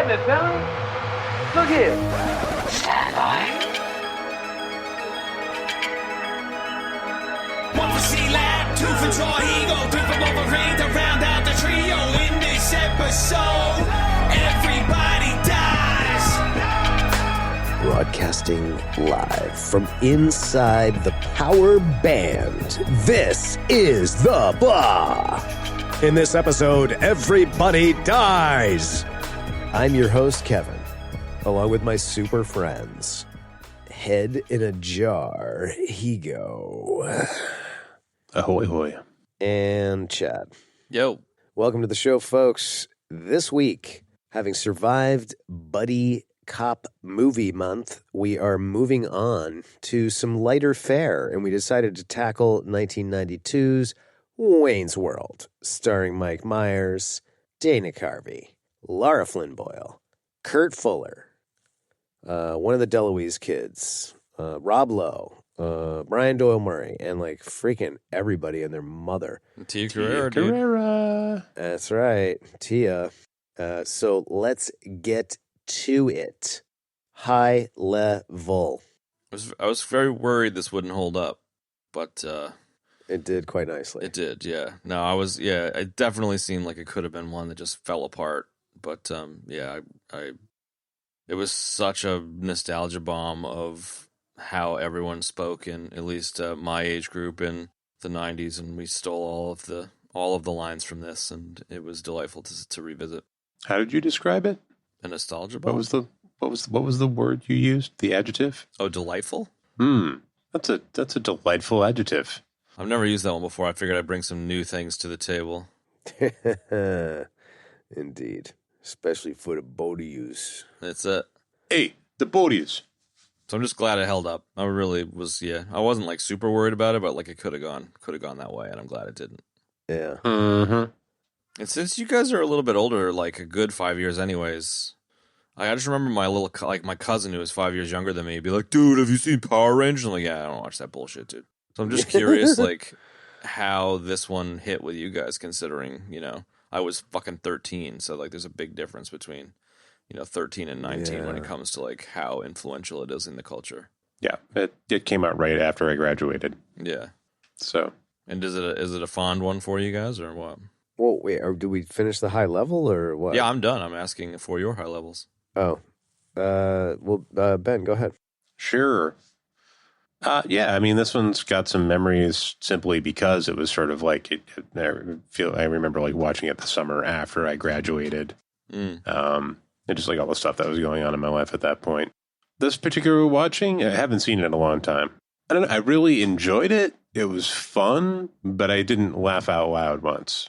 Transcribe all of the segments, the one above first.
minute, fella. Look here. Stand by. One for C-Lab, two for Draw Eagle, three for Wolverine to round out the trio. In this episode, everybody dies. Broadcasting live from inside the Power Band, this is The Blah. In this episode, everybody dies. I'm your host, Kevin, along with my super friends. Head in a jar, Higo. Ahoy, hoy. And Chad. Yo. Welcome to the show, folks. This week, having survived Buddy Cop Movie Month, we are moving on to some lighter fare, and we decided to tackle 1992's Wayne's World, starring Mike Myers, Dana Carvey, Lara Flynn Boyle, Kurt Fuller, one of the DeLuise kids, Rob Lowe, Brian Doyle Murray, and like freaking everybody and their mother. Tia Carrera. That's right, Tia. So let's get to it. High level. I was very worried this wouldn't hold up, but it did quite nicely. It did, yeah. No, it definitely seemed like it could have been one that just fell apart. But it was such a nostalgia bomb of how everyone spoke in at least my age group in the 90s, and we stole all of the lines from this, and it was delightful to revisit. How did you describe it? A nostalgia bomb. What was the word you used? The adjective? Oh, delightful? That's a delightful adjective. I've never used that one before. I figured I'd bring some new things to the table. Indeed. Especially for the bodies. That's it. Hey, the bodies. So I'm just glad it held up. I really was, I wasn't like super worried about it, but like it could have gone that way, and I'm glad it didn't. Yeah. Mm-hmm. And since you guys are a little bit older, like a good 5 years anyways, I just remember my cousin who was 5 years younger than me be like, dude, have you seen Power Rangers? I'm like, yeah, I don't watch that bullshit, dude. So I'm just curious, like, how this one hit with you guys, considering, I was fucking 13, so, like, there's a big difference between, 13 and 19 when it comes to, like, how influential it is in the culture. Yeah, it came out right after I graduated. Yeah. So. And is it a fond one for you guys, or what? Well, wait, do we finish the high level, or what? Yeah, I'm done. I'm asking for your high levels. Oh. Ben, go ahead. Sure. Yeah, I mean, this one's got some memories simply because it was sort of like I remember like watching it the summer after I graduated. And just like all the stuff that was going on in my life at that point. This particular watching, I haven't seen it in a long time. I don't know. I really enjoyed it. It was fun, but I didn't laugh out loud once.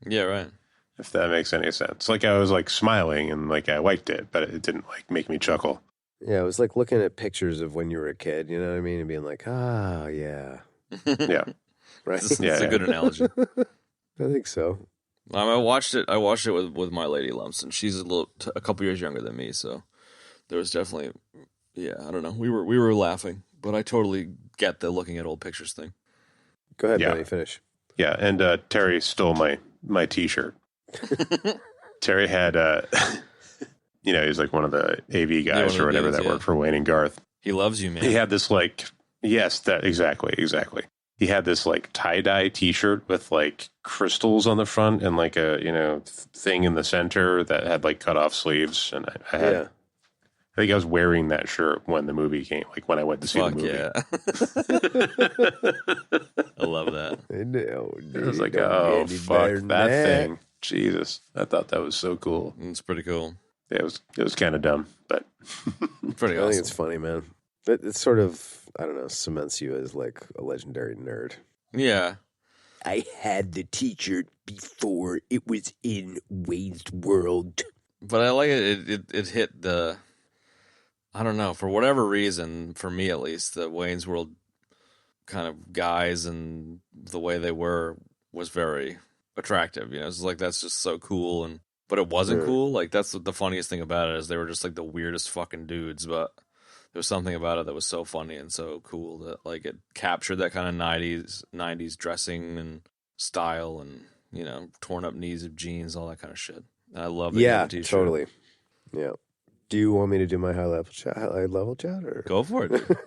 Yeah, right. If that makes any sense. Like I was like smiling and like I liked it, but it didn't like make me chuckle. Yeah, it was like looking at pictures of when you were a kid, you know what I mean? And being like, yeah. Yeah. Right? That's a good analogy. I think so. I watched it with my lady lumps, and she's a couple years younger than me, so there was definitely, I don't know. We were laughing, but I totally get the looking at old pictures thing. Go ahead, Benny, finish. Yeah, and Terry stole my T-shirt. Terry had he's like one of the AV guys or whatever that worked for Wayne and Garth. He loves you, man. He had this like, yes, that exactly. He had this like tie-dye T-shirt with like crystals on the front and like a thing in the center that had like cut off sleeves, and I think I was wearing that shirt when the movie came, like when I went to see the movie. Yeah. I love that. It was like, oh, fuck that thing. Jesus. I thought that was so cool. It's pretty cool. Yeah, it was kind of dumb, but pretty awesome. I think it's funny, man. It sort of, I don't know, cements you as like a legendary nerd. Yeah. I had the T-shirt before it was in Wayne's World. But I like it. It hit the, I don't know, for whatever reason, for me at least, the Wayne's World kind of guys and the way they were was very attractive. It's like, that's just so cool. But it wasn't cool. Like, that's the funniest thing about it, is they were just like the weirdest fucking dudes, but there was something about it that was so funny and so cool that like it captured that kind of 90s dressing and style and, torn up knees of jeans, all that kind of shit. And I love the Yeah, t-shirt. totally. Yeah. Do you want me to do my high level chat? Or? Go for it. Dude.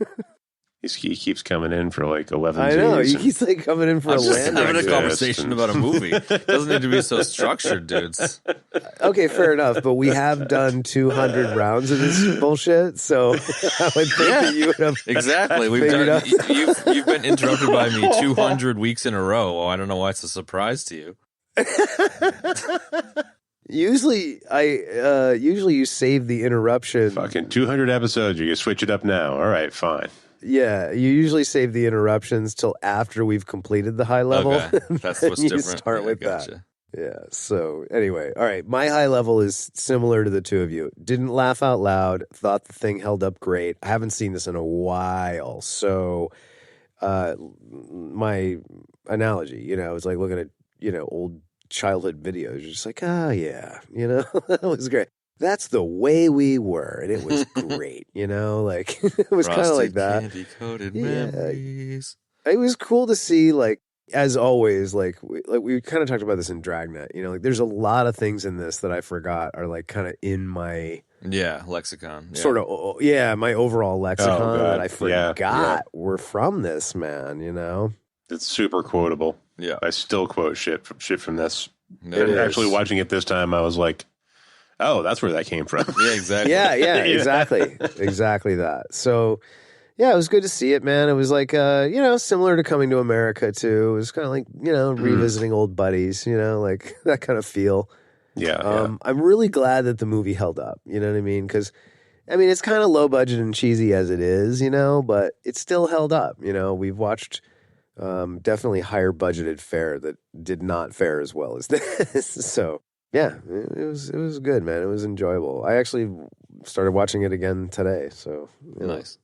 He keeps coming in for like 11 I know. Z's. He's like coming in for I'm a just land. having a conversation about a movie. Doesn't need to be so structured, dudes. Okay, fair enough. But we have done 200 rounds of this bullshit, so I would think that you would have Exactly. We've figured done. out. You've been interrupted by me 200 weeks in a row. Well, I don't know why it's a surprise to you. Usually you save the interruption. Fucking 200 episodes. You switch it up now. All right, fine. Yeah, you usually save the interruptions till after we've completed the high level. Okay. That's what's You different. start with gotcha. that. Yeah. So anyway, all right. My high level is similar to the two of you. Didn't laugh out loud. Thought the thing held up great. I haven't seen this in a while. So my analogy, is like looking at, old childhood videos. You're just like, oh yeah, that was great. That's the way we were, and it was great. Like it was kind of like that. Candy-coated Yeah. memories. It was cool to see, like, as always, like we kind of talked about this in Dragnet. Like there's a lot of things in this that I forgot are like kind of in my lexicon. Yeah. sort of my overall lexicon that I forgot Yeah. were from this, man. It's super quotable. Yeah. I still quote shit from this. It And is. actually watching it this time, I was like, oh, that's where that came from. Yeah, exactly. Yeah, exactly that. So, yeah, it was good to see it, man. It was like, similar to Coming to America too. It was kind of like, revisiting old buddies, like that kind of feel. Yeah. I'm really glad that the movie held up. You know what I mean? Because, it's kind of low budget and cheesy as it is, but it still held up. We've watched definitely higher budgeted fare that did not fare as well as this. So. Yeah, it was good, man. It was enjoyable. I actually started watching it again today, so Nice.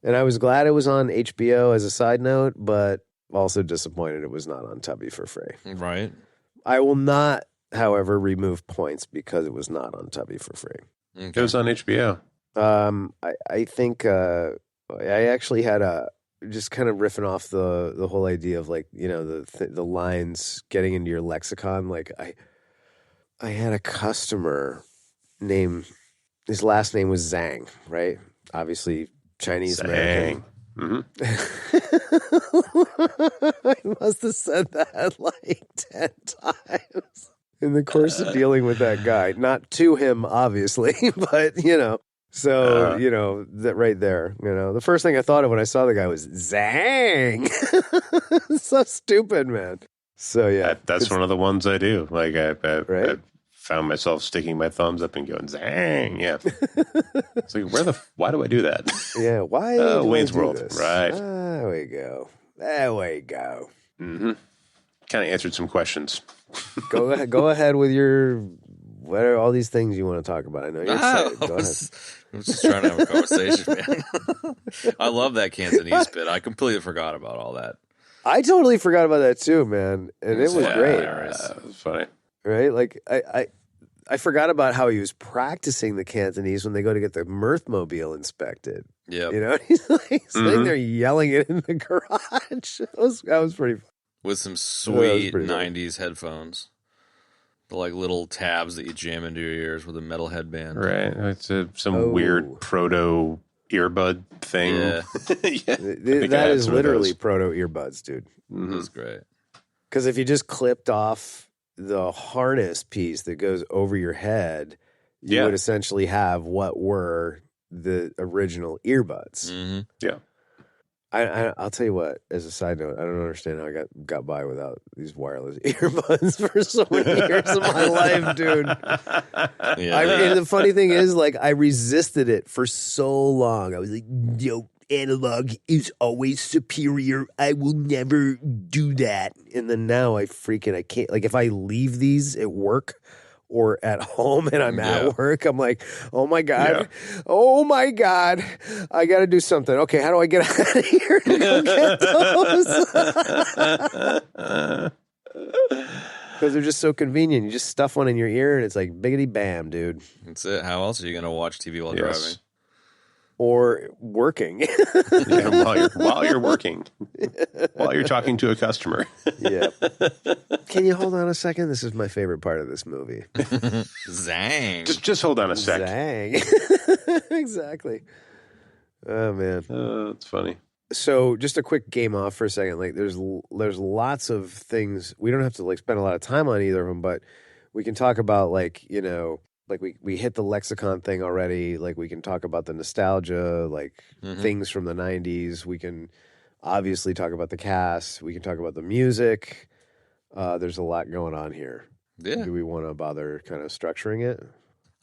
And I was glad it was on HBO as a side note, but also disappointed it was not on Tubi for free. Right. I will not, however, remove points because it was not on Tubi for free. It was on HBO. I think I actually had just kind of riffing off the whole idea of like the lines getting into your lexicon. Like I had a customer his last name was Zhang, right? Obviously Chinese American. Mm-hmm. I must have said that like 10 times in the course of dealing with that guy. Not to him, obviously, but, So, that right there, the first thing I thought of when I saw the guy was Zhang. So stupid, man. So, yeah. That's one of the ones I do. Like, I Right? found myself sticking my thumbs up and going, Zang. Yeah. It's like, why do I do that? Yeah, why? Oh, do I Wayne's do World. this? Right. There we go. Mm-hmm. Kind of answered some questions. Go ahead with what are all these things you want to talk about? I know you're excited. Go ahead. I was just trying to have a conversation, man. I love that Cantonese bit. I completely forgot about all that. I totally forgot about that too, man. And it was great. It was funny. Right? Like I forgot about how he was practicing the Cantonese when they go to get the Mirthmobile inspected. Yeah. He's like sitting there yelling it in the garage. That was pretty fun. With some sweet pretty funny. 90s headphones. The like little tabs that you jam into your ears with a metal headband. Right. It's some weird proto earbud thing. Yeah. That is literally proto earbuds, dude. Mm-hmm. That's great. Because if you just clipped off the harness piece that goes over your head, you would essentially have what were the original earbuds. Mm-hmm. Yeah. I'll tell you what, as a side note, I don't understand how I got by without these wireless earbuds for so many years of my life, dude. Yeah. And the funny thing is, like, I resisted it for so long. I was like, analog is always superior. I will never do that. And then now I can't. Like, if I leave these at work or at home and I'm at work, I'm like, oh my God, I got to do something. Okay, how do I get out of here to go get those? Because they're just so convenient. You just stuff one in your ear and it's like biggity bam, dude. That's it. How else are you going to watch TV while driving? or working. Yeah, while you're working, while you're talking to a customer. Yeah. Can you hold on a second? This is my favorite part of this movie. Zang. Just hold on a sec. Zang. Exactly. Oh man. It's funny. So just a quick game off for a second. Like there's lots of things. We don't have to like spend a lot of time on either of them, but we can talk about like, you know, like we hit the lexicon thing already. Like we can talk about the nostalgia, like things from the 90s. We can obviously talk about the cast. We can talk about the music. There's a lot going on here. Yeah. Do we want to bother kind of structuring it?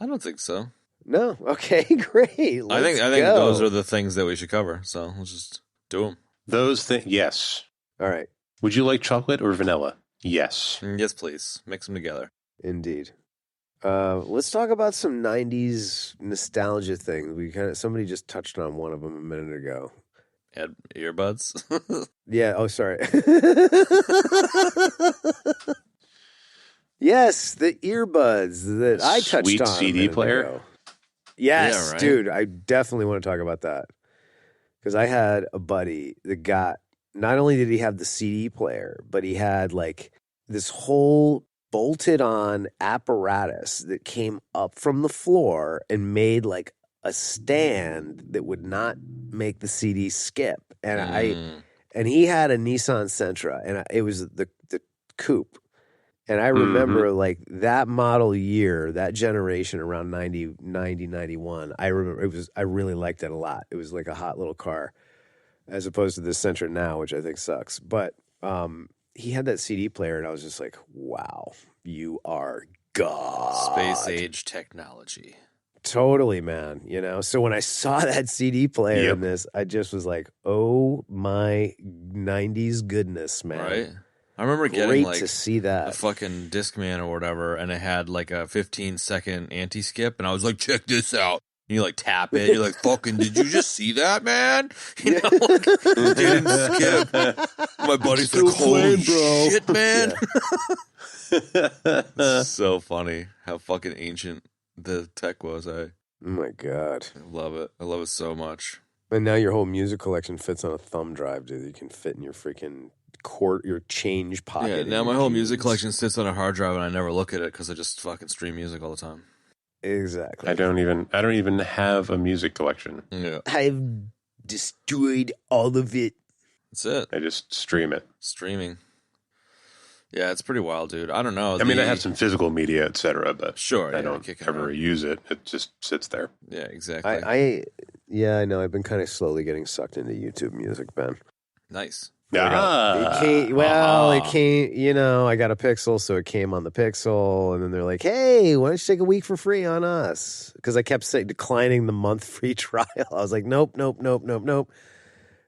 I don't think so. No. Okay, great. I think go. those are the things that we should cover. So let's just do them. Those things, yes. All right. Would you like chocolate or vanilla? Yes. Yes, please. Mix them together. Indeed. Let's talk about some 90s nostalgia things. Somebody just touched on one of them a minute ago. Add earbuds. Yeah. Oh, sorry. Yes, the earbuds that I touched Sweet on. CD player? Ago. Yes, Yeah, right. dude. I definitely want to talk about that. Because I had a buddy that got, not only did he have the CD player, but he had like this whole bolted on apparatus that came up from the floor and made like a stand that would not make the CD skip. And and he had a Nissan Sentra, and it was the coupe. And I remember like that model year, that generation around 90, 91. I remember I really liked it a lot. It was like a hot little car as opposed to the Sentra now, which I think sucks. But he had that CD player, and I was just like, wow, you are God. Space age technology. Totally, man. You know, so when I saw that CD player in this, I just was like, oh my 90s goodness, man. Right? I remember getting Great like to see that. a fucking Discman or whatever, and it had like a 15-second anti-skip, and I was like, check this out. And you like tap it, you're like, fucking, did you just see that, man? You know, like, it didn't skip. My buddy's like, holy shit, man. So funny how fucking ancient the tech was. I Oh my God. love it. I love it so much. And now your whole music collection fits on a thumb drive, dude. You can fit in your freaking your change pocket. Yeah, in now your my whole jeans. music collection sits on a hard drive, and I never look at it because I just fucking stream music all the time. Exactly. I don't even have a music collection. Yeah, I've destroyed all of it. that's it. I just stream it. Streaming. Yeah, it's pretty wild, dude. I don't know. I mean, I have some physical media, etc., but Sure, I yeah, don't kick it ever around. use it. It just sits there. Yeah, exactly. I know. I've been kind of slowly getting sucked into YouTube music, Ben. Nice. Ah, It came, you know, I got a Pixel, so it came on the Pixel, and then they're like, hey, why don't you take a week for free on us? Because I kept declining the month free trial. I was like, nope.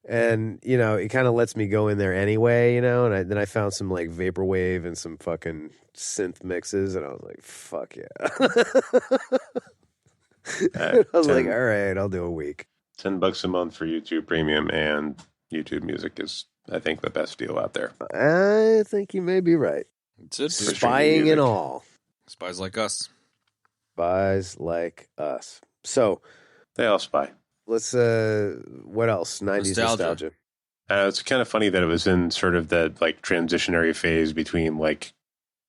And, you know, it kind of lets me go in there anyway, you know, and then I found some like Vaporwave and some fucking synth mixes, and I was like, fuck yeah. I was like, all right, I'll do a week. $10 a month for YouTube Premium, and YouTube Music is, I think, the best deal out there. I think you may be right. That's it. For Spying music. and all. Spies like us. Spies like us. So They all spy. let's what else? 90s nostalgia. It's kind of funny that it was in sort of the like transitionary phase between like,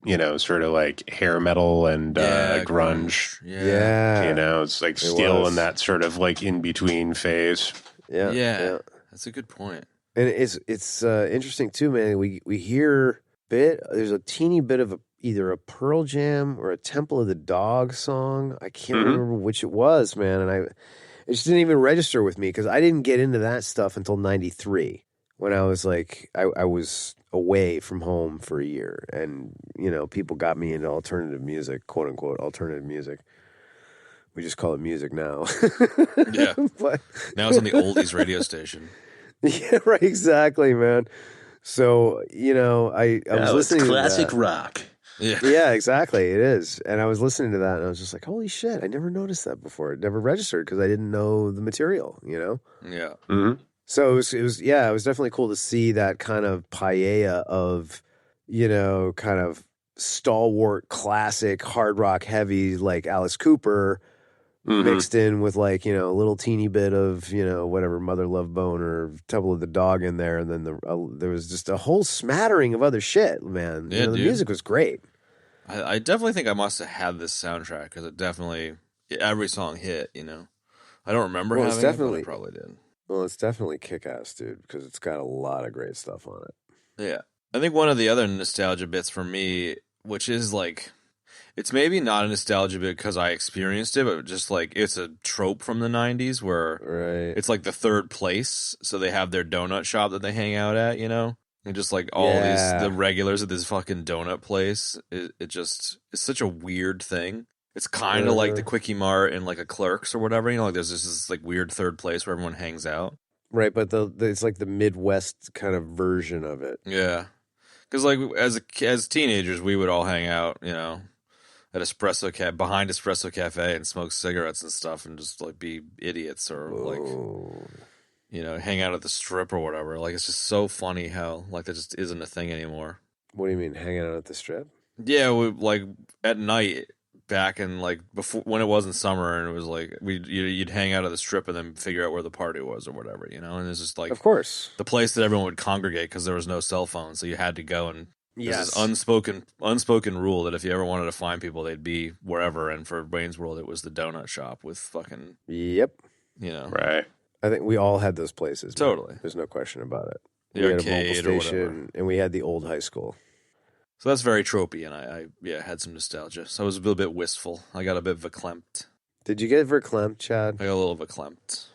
you know, sort of like hair metal and grunge. Yeah. You know, it's like It still was. in that sort of like in between phase. Yeah. That's a good point. And it's interesting too, man. We hear there's a teeny bit of either a Pearl Jam or a Temple of the Dog song. I can't remember which it was, man. And it just didn't even register with me because I didn't get into that stuff until 93 when I was like, I was away from home for a year. And, you know, people got me into alternative music, quote unquote, alternative music. We just call it music now. Yeah. But Now it's on the oldies radio station. yeah, right. Exactly, man. So, you know, I was listening to that. rock. Yeah. Yeah, exactly. It is. And I was listening to that and I was just like, holy shit, I never noticed that before. It never registered because I didn't know the material, you know? Yeah. Mm-hmm. So it was definitely cool to see that kind of paella of, you know, kind of stalwart classic hard rock heavy like Alice Cooper mixed in with like, a little teeny bit of, whatever, Mother Love Bone or Temple of the Dog in there. And then there was just a whole smattering of other shit, man. Yeah, the dude. music was great. I definitely think I must have had this soundtrack because it definitely, every song hit, I don't remember Well, it's having definitely- it, but I probably did. Well, it's definitely kick-ass, dude, because it's got a lot of great stuff on it. Yeah. I think one of the other nostalgia bits for me, which is like, it's maybe not a nostalgia bit because I experienced it, but just like it's a trope from the 90s where Right. it's like the third place. So they have their donut shop that they hang out at, And just like all the regulars at this fucking donut place. It's such a weird thing. It's kind of like the Quickie Mart and like a Clerk's or whatever, like there's this like weird third place where everyone hangs out. Right, but it's like the Midwest kind of version of it. Yeah. Because like as teenagers, we would all hang out, at behind Espresso Cafe and smoke cigarettes and stuff and just like be idiots or like, hang out at the Strip or whatever. Like it's just so funny how like that just isn't a thing anymore. What do you mean, hanging out at the Strip? Yeah, like at night back in like before when it wasn't summer and it was like you'd hang out at the Strip and then figure out where the party was or whatever, and it's just like Of course. the place that everyone would congregate because there was no cell phone, so you had to go and there's Yes. this unspoken rule that if you ever wanted to find people, they'd be wherever. And for Wayne's World, it was the donut shop with fucking Yep. Right. I think we all had those places. man. Totally. There's no question about it. The we had a arcade mobile or station, whatever. and we had the old high school. So that's very tropey, and I had some nostalgia. So I was a little bit wistful. I got a bit verklempt. Did you get verklempt, Chad? I got a little verklempt.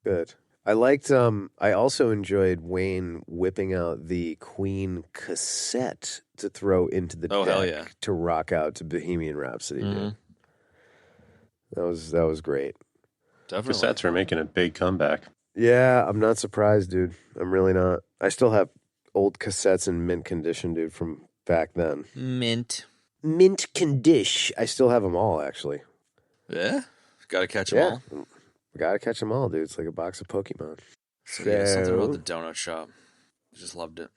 Good. I liked. I also enjoyed Wayne whipping out the Queen cassette to throw into the Oh, deck hell yeah. to rock out to Bohemian Rhapsody. Dude. Mhm. That was great. Definitely. Cassettes are making a big comeback. Yeah, I'm not surprised, dude. I'm really not. I still have old cassettes in mint condition, dude, from back then. Mint. Mint condition. I still have them all, actually. Yeah? Got to catch them Yeah. all. Gotta catch them all, dude. It's like a box of Pokemon. So, yeah, something about the donut shop. I just loved it.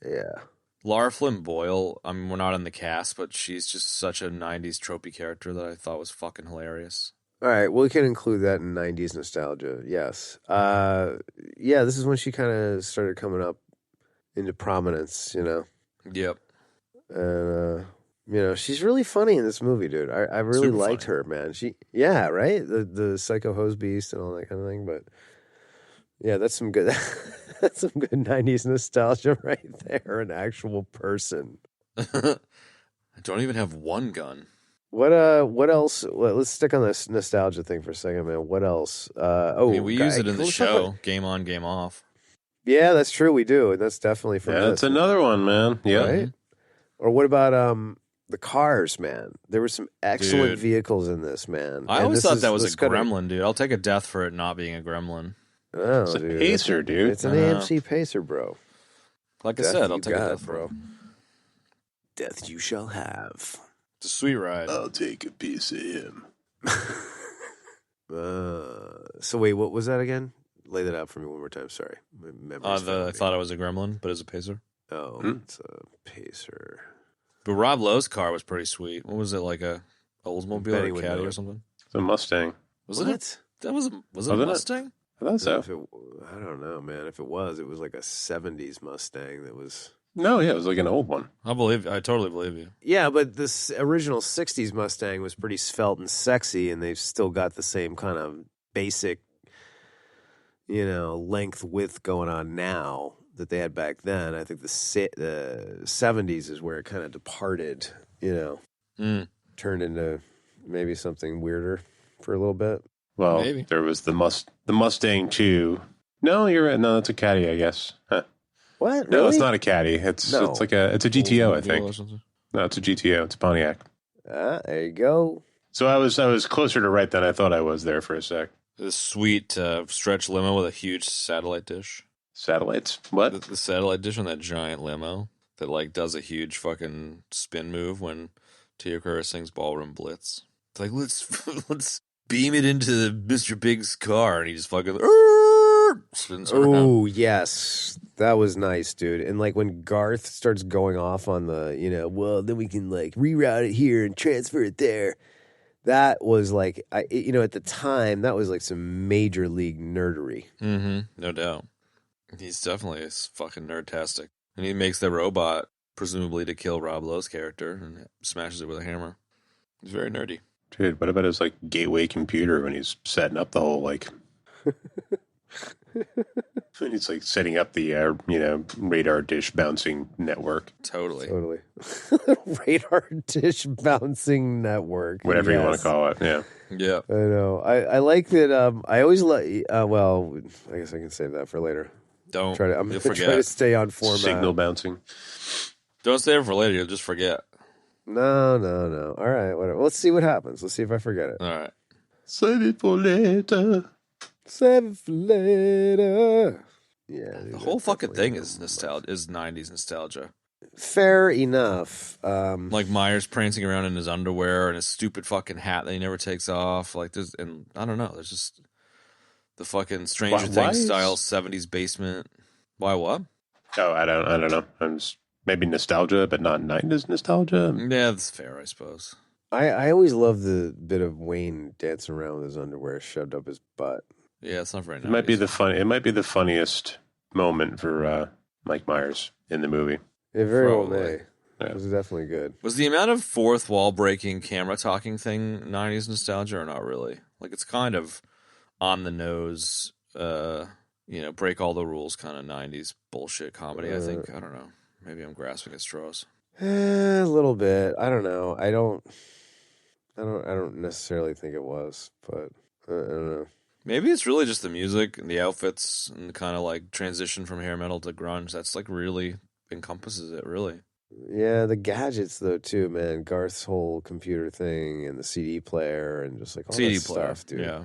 Yeah. Laura Flynn Boyle, I mean, we're not in the cast, but she's just such a 90s tropey character that I thought was fucking hilarious. All right, we can include that in 90s nostalgia, yes. Yeah, this is when she kind of started coming up into prominence, Yep. And, she's really funny in this movie, dude. I really Super liked funny. her, man. Yeah, right? The Psycho Hose Beast and all that kind of thing, but yeah, that's some good 90s nostalgia right there, an actual person. I don't even have one gun. What else? Let's stick on this nostalgia thing for a second, man. What else? I mean, we use it in the let's talk show. about- Game on, game off. Yeah, that's true. We do, and that's definitely from Yeah, this. that's another one, man. Yeah. Right? Or what about the cars, man? There were some excellent Dude. vehicles in this, man. I And always this thought is- that was this a kinda- gremlin, dude. I'll take a death for it not being a gremlin. Oh, It's a dude, Pacer, dude. It's an I know. AMC Pacer, bro. Like I Death said, I'll you take a got, death for bro. it. Death you shall have. It's a sweet ride. I'll take a piece of him. So wait, what was that again? Lay that out for me one more time. Sorry, my memory's I failing me. thought I was a gremlin, but it's a pacer. Oh, Hmm? it's a Pacer. But Rob Lowe's car was pretty sweet. What was it, like a Oldsmobile Benny or would a Caddy know. or something? It's a Mustang. Was it? That was it a Wasn't it? Mustang? I thought so. If it, I don't know, man. If it was like a '70s Mustang that was. No, yeah, it was like an old one. I totally believe you. Yeah, but this original '60s Mustang was pretty svelte and sexy, and they've still got the same kind of basic, length width going on now that they had back then. I think the '70s is where it kind of departed. Turned into maybe something weirder for a little bit. Well, Maybe. there was the Mustang 2. No, you're right. No, that's a Caddy, I guess. Huh. What? No, Really? it's not a Caddy. It's No. it's a GTO, I Oldsmobile think. or something? No, it's a GTO. It's a Pontiac. There you go. So I was closer to right than I thought I was there for a sec. This sweet stretch limo with a huge satellite dish. Satellites? What? The satellite dish on that giant limo that like does a huge fucking spin move when Tackleberry sings Ballroom Blitz. It's like let's beam it into Mr. Big's car, and he just fucking spins around. Oh, yes. That was nice, dude. And like when Garth starts going off on the, well, then we can like reroute it here and transfer it there. That was like, at the time, that was like some major league nerdery. Mm-hmm. No doubt. He's definitely fucking nerdtastic. And he makes the robot, presumably to kill Rob Lowe's character, and smashes it with a hammer. He's very nerdy. Dude, what about his like gateway computer when he's setting up the whole like when he's like setting up the radar dish bouncing network. Totally. Radar dish bouncing network. Whatever you want to call it. Yeah. Yeah. I know. I like that. I always well, I guess I can save that for later. I'm going you'll to forget. try to stay on format. Signal bouncing. Don't save it for later. You'll just forget. No. All right, whatever. Let's see what happens. Let's see if I forget it. All right. Save it for later. Save it for later. Yeah. The whole fucking thing is nostalgia. Is 90s nostalgia. Fair enough. Like Myers prancing around in his underwear and his stupid fucking hat that he never takes off. Like there's, and I don't know. There's just the fucking Stranger Things style 70s basement. Why what? Oh, I don't know. Maybe nostalgia, but not 90s nostalgia. Yeah, that's fair, I suppose. I always love the bit of Wayne dancing around with his underwear shoved up his butt. Yeah, it's not very nice. It might be the funniest moment for Mike Myers in the movie. It very well Probably. may. Yeah. It was definitely good. Was the amount of fourth wall breaking camera talking thing 90s nostalgia or not really? Like it's kind of on the nose, break all the rules kind of 90s bullshit comedy, I think. I don't know. Maybe I'm grasping at straws. A little bit. I don't know. I don't necessarily think it was, but I don't know. Maybe it's really just the music and the outfits and the kind of like transition from hair metal to grunge. That's like really encompasses it, really. Yeah, the gadgets though too, man. Garth's whole computer thing and the CD player and just like all CD that player, stuff, dude. yeah.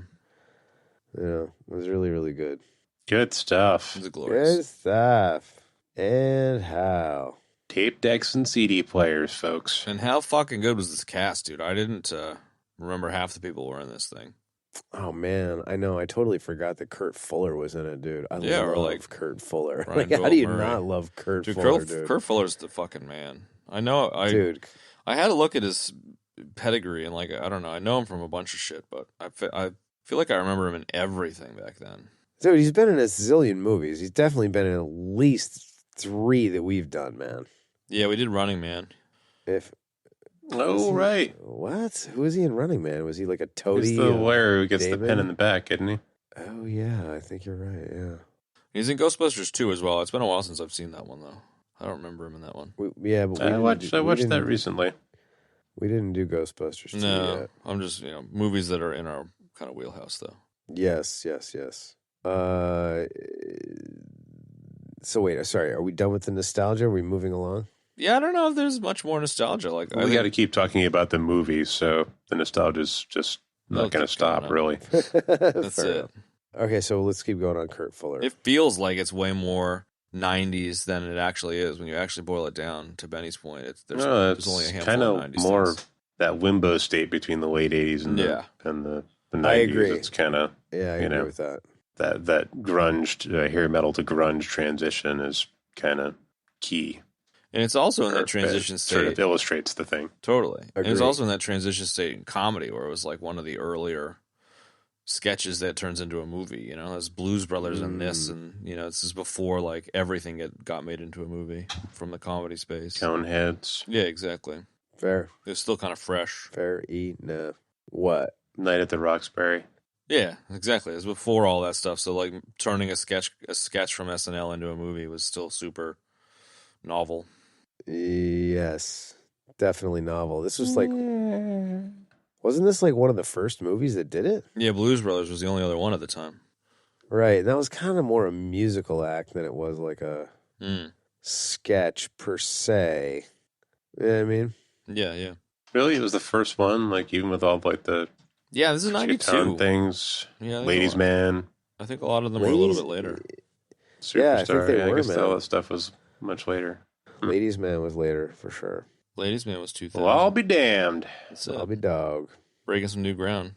Yeah, it was really, really good. Good stuff. It's glorious. Good stuff. And how? Tape decks and CD players, folks. And how fucking good was this cast, dude? I didn't remember half the people were in this thing. Oh man, I know. I totally forgot that Kurt Fuller was in it, dude. I or love like Kurt Fuller. Brian Like, how Doyle do you Murray. not love Kurt Dude, Fuller, dude? Kurt Fuller's the fucking man. I know. Dude, I had to look at his pedigree and like I don't know. I know him from a bunch of shit, but I feel like I remember him in everything back then. dude, he's been in a zillion movies. He's definitely been in at least 3 that we've done, man. Yeah, we did Running Man. Oh, right. What? Who was he in Running Man? Was he like a toady? He's the lawyer who gets David? the pen in the back, isn't he? Oh yeah, I think you're right. Yeah. He's in Ghostbusters 2 as well. It's been a while since I've seen that one though. I don't remember him in that one. But I watched that recently. We didn't do Ghostbusters 2 No, yet. I'm just movies that are in our kind of wheelhouse though. Yes. So wait, sorry. Are we done with the nostalgia? Are we moving along? Yeah, I don't know if there's much more nostalgia. Like We got to keep talking about the movies, so the nostalgia's just It'll not going to keep going stop, on. really. That's Fair it. enough. Okay, so let's keep going on Kurt Fuller. It feels like it's way more 90s than it actually is when you actually boil it down. To Benny's point, there's only a handful kind of of 90s more things. that limbo state between the late 80s and Yeah. the 90s. I agree. It's kind of Yeah, I agree with that. that grunge, hair metal to grunge transition is kind of key. And it's also in that Or transition it state. Sort of illustrates the thing. Totally. And it's Agreed. also in that transition state in comedy where it was like one of the earlier sketches that turns into a movie. There's Blues Brothers in this, and this is before like everything got made into a movie from the comedy space. Coneheads, Yeah, exactly. Fair It's still kind of fresh. enough. What? Night at the Roxberry. Yeah, exactly. It was before all that stuff. So like turning a sketch from SNL into a movie was still super novel. Yes, definitely novel. This was like, wasn't this like one of the first movies that did it? Yeah, Blues Brothers was the only other one at the time. Right. That was kind of more a musical act than it was like a sketch per se. You know what I mean? Yeah. Really, it was the first one. Like even with all like the Yeah, this is 92. things. Yeah, Ladies Man, I think a lot of them were a little bit later. Superstar. Yeah, I think they I were, guess man. all that stuff was much later. Ladies Man was later for sure. Ladies Man was 2000. Well, I'll be damned. That's it. I'll be dog. Breaking some new ground.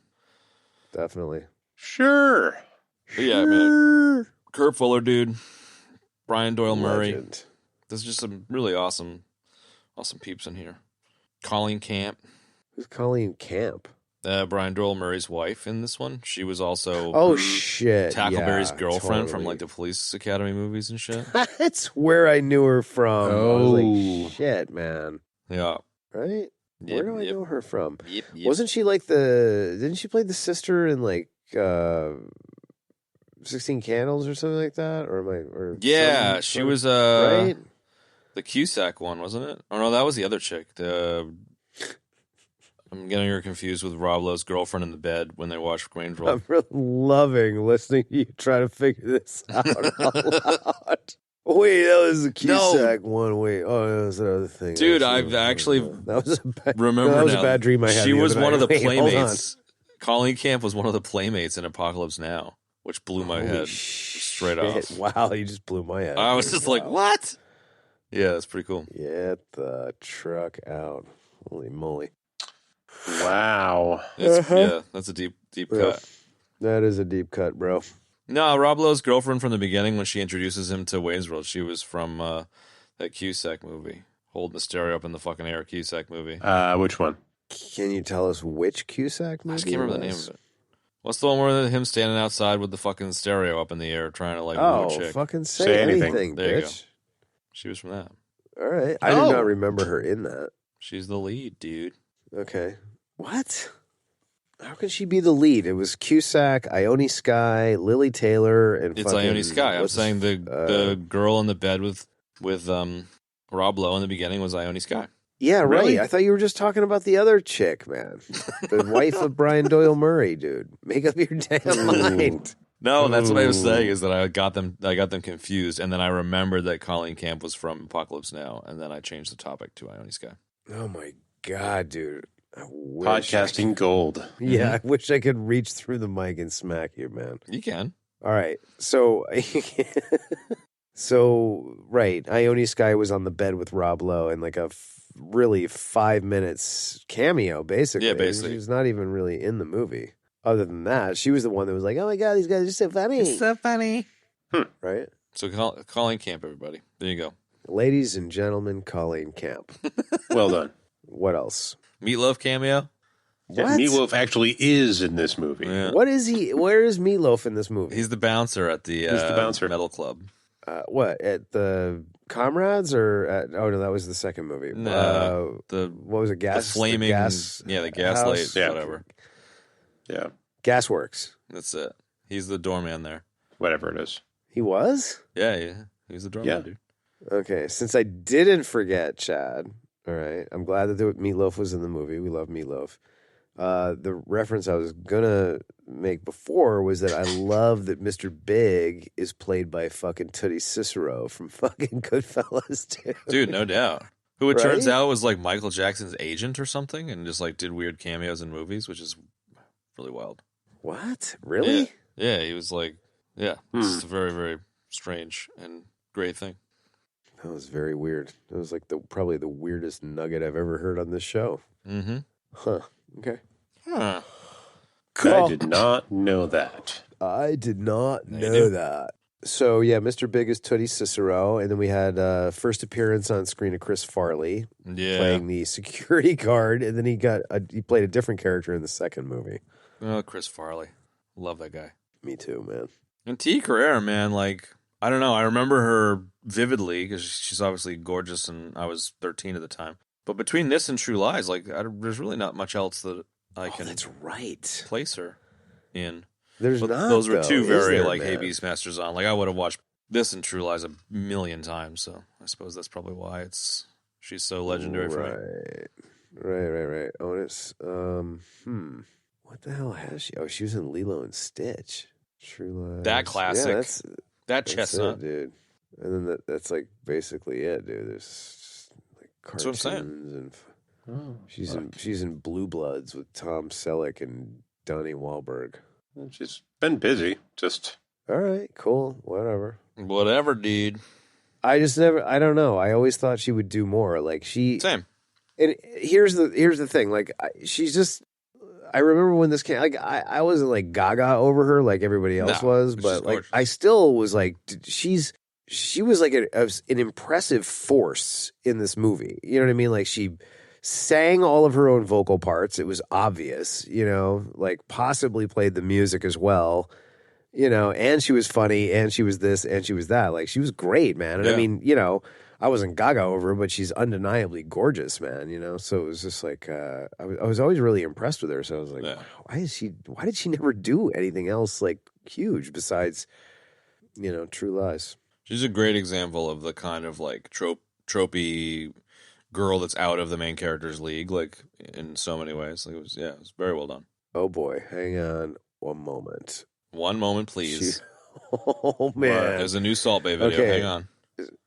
Definitely. Sure. But yeah, man. Kurt Fuller, dude. Brian Doyle Murray. Legend. There's just some really awesome peeps in here. Colleen Camp. Who's Colleen Camp? Brian Doyle Murray's wife in this one. She was also Oh shit! Tackleberry's yeah, girlfriend from totally. like the Police Academy movies and shit. That's where I knew her from. I was Oh. like, shit, man. Yeah. Right? Where do I know her from? Yep. Wasn't she like didn't she play the sister in like 16 Candles or something like that? Or am I? Or Yeah, she was right? the Cusack one, wasn't it? Oh no, that was the other chick. I'm getting her confused with Rob Lowe's girlfriend in the bed when they watched Grange Roll. I'm really loving listening to you try to figure this out out loud. Wait, that was the Cusack one. Wait, that was the other thing. Dude, I've actually that was a bad, remember that was now. a bad dream I had. She the was other one of the night. Wait, hold on. playmates. Colleen Camp was one of the playmates in Apocalypse Now, which blew my Holy head straight shit. off. Wow, you just blew my head. I was just like, what? Yeah, that's pretty cool. Get the truck out. Holy moly. Wow. Yeah, that's a deep Yeah. cut. That is a deep cut, bro. No, Rob Lowe's girlfriend from the beginning, when she introduces him to Wayne's World, she was from that Cusack movie. Holding the stereo up in the fucking air, Cusack movie. Which one? Can you tell us which Cusack movie? I just can't remember the name of it. What's the one where him standing outside with the fucking stereo up in the air trying to like woo a Oh, chick? fucking say Say anything. anything, There you bitch. She was from that. All right. I Oh. did not remember her in that. She's the lead, dude. Okay. What? How can she be the lead? It was Cusack, Ione Sky, Lily Taylor, and It's fucking, Ione Sky. I'm what's saying his- the girl in the bed with Rob Lowe in the beginning was Ione Sky. Yeah, right. Really? I thought you were just talking about the other chick, man. The wife of Brian Doyle Murray, dude. Make up your damn mind. No, that's what I was Ooh. saying is that I got them confused, and then I remembered that Colleen Camp was from Apocalypse Now, and then I changed the topic to Ione Sky. Oh my god, dude. I wish Podcasting gold. Yeah, I wish I could reach through the mic and smack you, man. You can. All right. So right, Ione Sky was on the bed with Rob Lowe in like a really 5 minutes cameo, basically. Yeah, basically. She was not even really in the movie. Other than that, she was the one that was like, "Oh my god, these guys are so funny." funny. Right? So Colleen Camp, everybody. There you go. Ladies and gentlemen, Colleen Camp. Well done. What else? Meatloaf cameo. Yeah, What? Meatloaf actually is in this movie. Yeah. What is he? Where is Meatloaf in this movie? He's the bouncer at the, He's the bouncer. metal club. What, at the Comrades or at, oh no, that was the second movie. No, the What was it? Gas, the flaming, the gas house? light, Yeah. whatever. Yeah, Gasworks. That's it. He's the doorman there. whatever it is. He was? Yeah. He's the doorman, Yeah. dude. Okay, since I didn't forget, Chad, all right, I'm glad that the Meatloaf was in the movie. We love Meatloaf. The reference I was going to make before was that I love that Mr. Big is played by fucking Tootie Cicero from fucking Goodfellas, too. Dude, no doubt. Who it turns Right? out was like Michael Jackson's agent or something and just like did weird cameos in movies, which is really wild. What? Really? Yeah, he was like, it's a very, very strange and great thing. That was very weird. That was like probably the weirdest nugget I've ever heard on this show. Mm-hmm. Huh. Okay. Huh. I did not know that. I did not you know do. that. So, yeah, Mr. Big is Tootie Cicero. And then we had first appearance on screen of Chris Farley Yeah. playing the security guard. And then he played a different character in the second movie. Oh, Chris Farley. Love that guy. Me too, man. And T. Carrere, man, like, I don't know. I remember her vividly because she's obviously gorgeous and I was 13 at the time. But between this and True Lies, like, there's really not much else that I can That's right. place her in. There's But not. those were though, two is very, there, like, man? Hey Beastmasters on. Like, I would have watched this and True Lies a million times. So I suppose that's probably why she's so legendary for me. Right. Oh, and it's what the hell has she? Oh, she was in Lilo and Stitch. True Lies. That classic. Yeah, That that's chestnut. it, dude. And then that's like basically it, dude. There's like That's what I'm cartoons saying. and she's in Blue Bloods with Tom Selleck and Donnie Wahlberg. She's been busy. Just All right, cool, whatever. Whatever, dude. I don't know. I always thought she would do more. Like Same. And here's the thing. Like she's just. I remember when this came. Like I wasn't like gaga over her like everybody else No, was, she's but like gorgeous. I still was like she was like an impressive force in this movie. You know what I mean? Like she sang all of her own vocal parts. It was obvious, like possibly played the music as well, and she was funny and she was this and she was that. Like she was great, man. And I mean, I wasn't gaga over her, but she's undeniably gorgeous, man, So it was just like, I was always really impressed with her. So I was like, why did she never do anything else like huge besides, True Lies? She's a great example of the kind of like tropey girl that's out of the main character's league, like in so many ways. Like it was very well done. Oh boy, hang on one moment. One moment, please. Oh man, there's a new Salt Bay video. Okay. Hang on.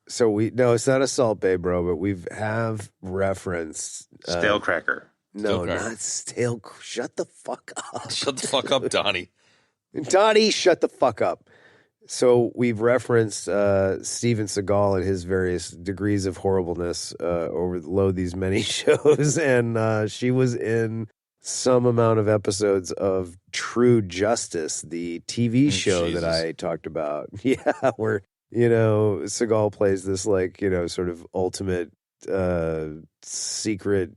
So it's not a Salt Bay, bro, but we have referenced Stalekracker. No, not Stale. Shut the fuck up. Shut the fuck up, Donnie. Donnie, shut the fuck up. So we've referenced Steven Seagal and his various degrees of horribleness overload these many shows, and she was in some amount of episodes of True Justice, the TV show that I talked about. Yeah, where Seagal plays this like sort of ultimate secret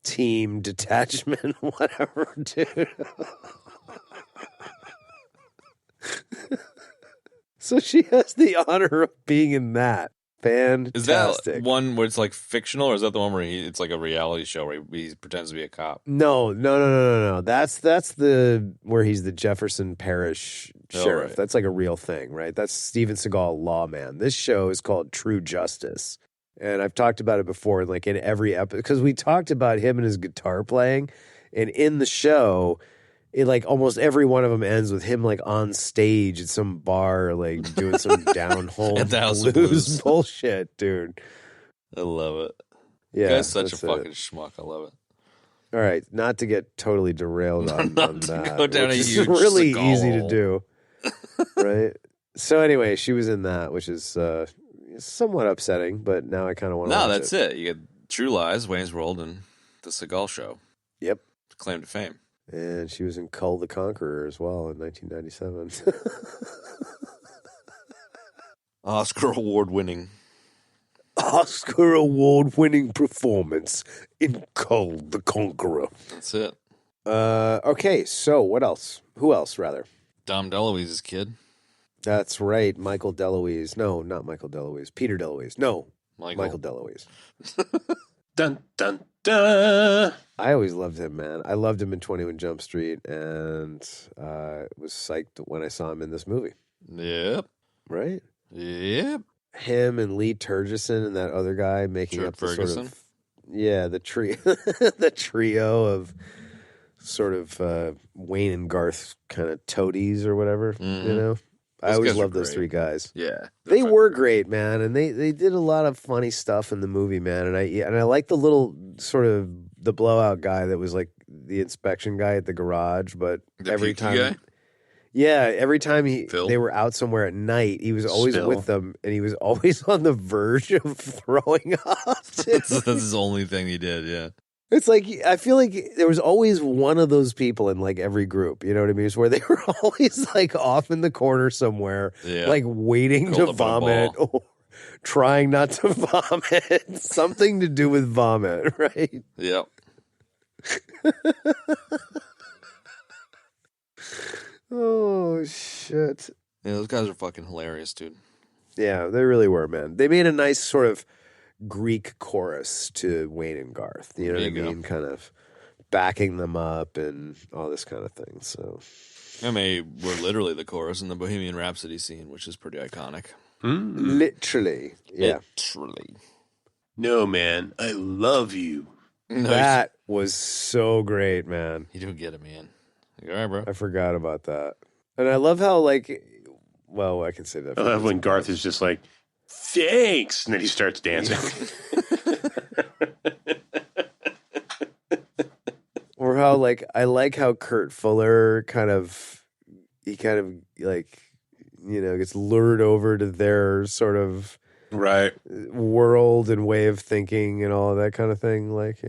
team detachment, whatever, dude. So she has the honor of being in that. Fantastic. Is that one where it's like fictional, or is that the one where it's like a reality show where he pretends to be a cop? No. That's the where he's the Jefferson Parish sheriff. Right. That's like a real thing, right? That's Steven Seagal, lawman. This show is called True Justice, and I've talked about it before, like in every episode, because we talked about him and his guitar playing, and in the show, it like almost every one of them ends with him like on stage at some bar, like doing some down home blues bullshit, dude. I love it. Yeah, the guy's such a fucking schmuck. I love it. All right, not to get totally derailed on that. Go down which a is huge really Seagal easy to hole. do, right? So anyway, she was in that, which is somewhat upsetting, but now I kind of want to. No, that's it. You get True Lies, Wayne's World, and the Seagal Show. Yep, Claim to fame. And she was in Kull the Conqueror as well in 1997. Oscar award-winning performance in Kull the Conqueror. That's it. Okay, so what else? Who else, rather? Dom DeLuise's kid. That's right, Michael DeLuise. No, not Michael DeLuise. Peter DeLuise. No, Michael DeLuise. Dun, dun, dun. I always loved him, man. I loved him in 21 Jump Street, and was psyched when I saw him in this movie. Yep. Right? Yep. Him and Lee Turgison and that other guy making Sure, up the Ferguson? sort of... Yeah, the trio of sort of Wayne and Garth kind of toadies or whatever, Those I always guys are loved those great. three guys. Yeah. They were great, man, and they did a lot of funny stuff in the movie, man. And I like the little sort of the blowout guy that was like the inspection guy at the garage, but The every pukey time, guy? every time Phil? they were out somewhere at night, he was always Spill. with them, and he was always on the verge of throwing up. That's his only thing he did, yeah. It's like, I feel like there was always one of those people in like every group, you know what I mean? It's where they were always like off in the corner somewhere, Yeah. like waiting Curled to up in a vomit ball. or trying not to vomit. Something to do with vomit, right? Yep. Oh, shit. Yeah, those guys are fucking hilarious, dude. Yeah, they really were, man. They made a nice sort of Greek chorus to Wayne and Garth. You know what I There you go. mean? Kind of backing them up and all this kind of thing. So, And they were literally the chorus in the Bohemian Rhapsody scene, which is pretty iconic. literally, yeah. Literally. No, man, I love you. No, That was so great, man. you don't get it, man. Like, all right, bro. I forgot about that. And I love how, like, well, I can say that. I love when Garth is just like, thanks, and then he starts dancing. Or how, like, I like how Kurt Fuller kind of like, gets lured over to their sort of Right. world and way of thinking and all of that kind of thing. Like,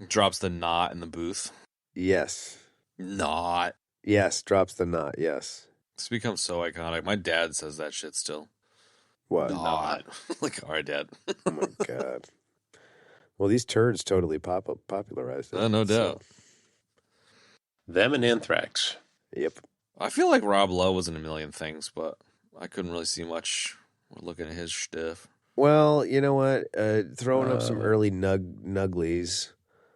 Drops the knot in the booth. yes. Knot. Yes, drops the knot, yes. It's become so iconic. My dad says that shit still. What? Knot. Like, all right, Dad. Oh, my God. Well, these turds totally popularized it. No doubt. Them and Anthrax. Yep. I feel like Rob Lowe was in a million things, but I couldn't really see much looking at his stuff. Well, you know what? Throwing up some early nugglies.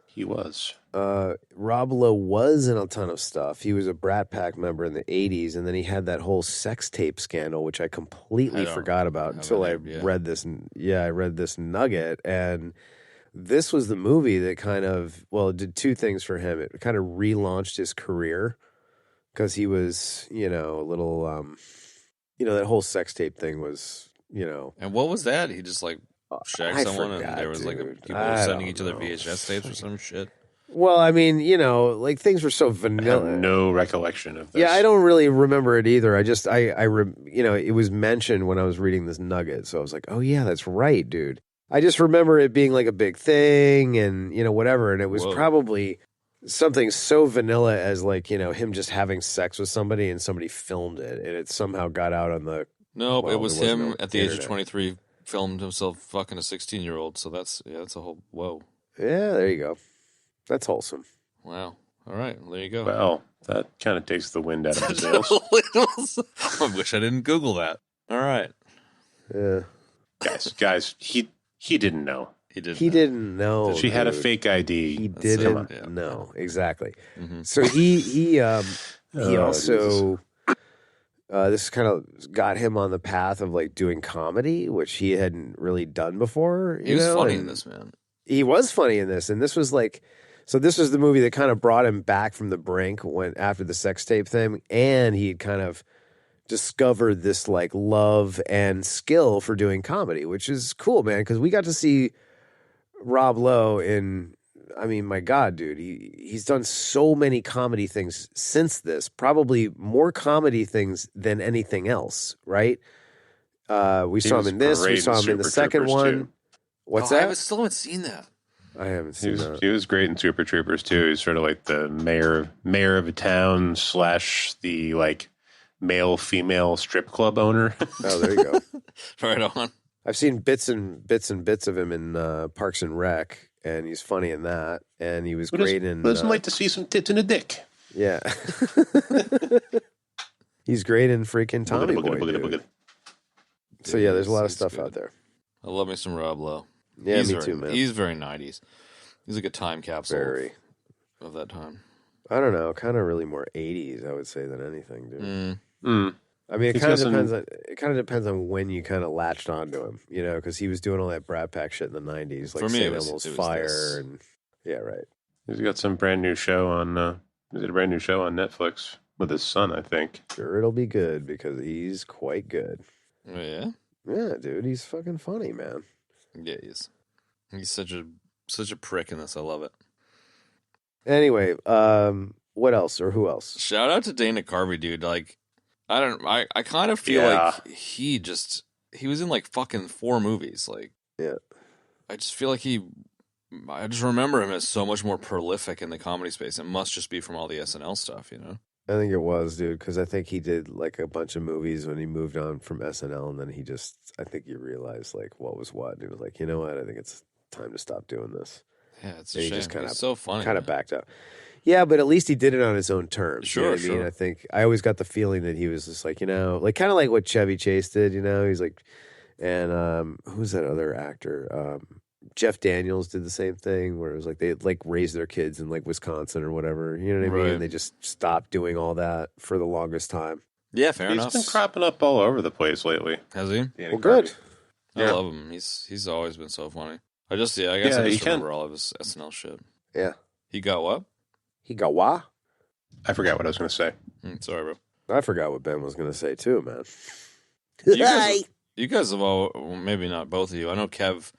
He was. Rob Lowe was in a ton of stuff. He was a Brat Pack member in the 80s, and then he had that whole sex tape scandal, which I completely forgot about until I read this. Yeah, I read this nugget, and this was the movie that kind of, well, it did two things for him. It kind of relaunched his career because he was, a little, that whole sex tape thing was, And what was that? He just like shagged someone, forgot, and there was like dude. people sending each other VHS tapes or some shit. Well, I mean, like things were so I vanilla. have no recollection of this. Yeah, I don't really remember it either. I just, it was mentioned when I was reading this nugget. So I was like, oh yeah, that's right, dude. I just remember it being like a big thing and, whatever. And it was probably something so vanilla as like, him just having sex with somebody and somebody filmed it. And it somehow got out on the... Nope, well, it was there him no at the age of internet. 23 filmed himself fucking a 16-year-old. So that's a whole, whoa. Yeah, there you go. That's wholesome. Wow. All right, well, there you go. Well, that kind of takes the wind out of his sails. I wish I didn't Google that. All right. Yeah. Guys, he didn't know. He didn't know. She had a dude. fake ID. He That's didn't it. know. Exactly. Mm-hmm. So he also Jesus. this kind of got him on the path of like doing comedy, which he hadn't really done before. He was funny in this, man. He was funny in this, and this was like, so this was the movie that kind of brought him back from the brink after the sex tape thing, and he kind of discovered this like love and skill for doing comedy, which is cool, man, because we got to see Rob Lowe in, I mean, my God, dude, he's done so many comedy things since this, probably more comedy things than anything else, right? We saw him in this, we saw him in the second one. Too. What's I that? still haven't seen that. I haven't seen that. He was great in Super Troopers too. He's sort of like the mayor of a town / the like male female strip club owner. Oh, there you go. Right on. I've seen bits and bits of him in Parks and Rec, and he's funny in that. And he was great in. What does it like to see some tits in a dick? Yeah, he's great in freaking Tommy Boy. Dude. So yeah, there's a lot of stuff out there. I love me some Rob Lowe. Yeah, me too, man. He's very 90s. He's like a time capsule Very. of that time. I don't know, kind of really more 80s, I would say, than anything, dude. Mm. I mean, it He's kind of got some- depends. It kind of depends on when you kind of latched onto him, because he was doing all that Brat Pack shit in the 90s, like For me, St. it was Elmo's this. Fire, and yeah, right. He's got some brand new show on. Is it a brand new show on Netflix with his son? I think. Sure, it'll be good because he's quite good. Oh, yeah? Yeah, dude, he's fucking funny, man. Yeah, he's such a prick in this. I love it. Anyway, what else or who else? Shout out to Dana Carvey, dude. Like, I kind of feel like he was in like fucking 4 movies. Like, yeah, I just feel like I just remember him as so much more prolific in the comedy space. It must just be from all the SNL stuff, I think it was, dude, because I think he did like a bunch of movies when he moved on from SNL, and then I think he realized like what was what, and he was like, you know what, I think it's time to stop doing this. Yeah, it's a And he shame. just kind He's of so funny. kind of backed up. Yeah, but at least he did it on his own terms. Sure, you know what I mean? sure. I think I always got the feeling that he was just like, like kind of like what Chevy Chase did. He's like, and who's that other actor? Jeff Daniels did the same thing, where it was like they like raised their kids in like Wisconsin or whatever. You know what I mean? Right. And they just stopped doing all that for the longest time. Yeah, fair He's enough. been cropping up all over the place lately. Has he? Danny Well, good. Carvey. I Yeah. love him. He's always been so funny. I guess I Yeah, he just can. remember all of his SNL shit. Yeah, He got what? he got wah. I forgot what I was going to say. Sorry, bro. I forgot what Ben was going to say too, man. You guys have all, well, maybe not both of you. I know Kev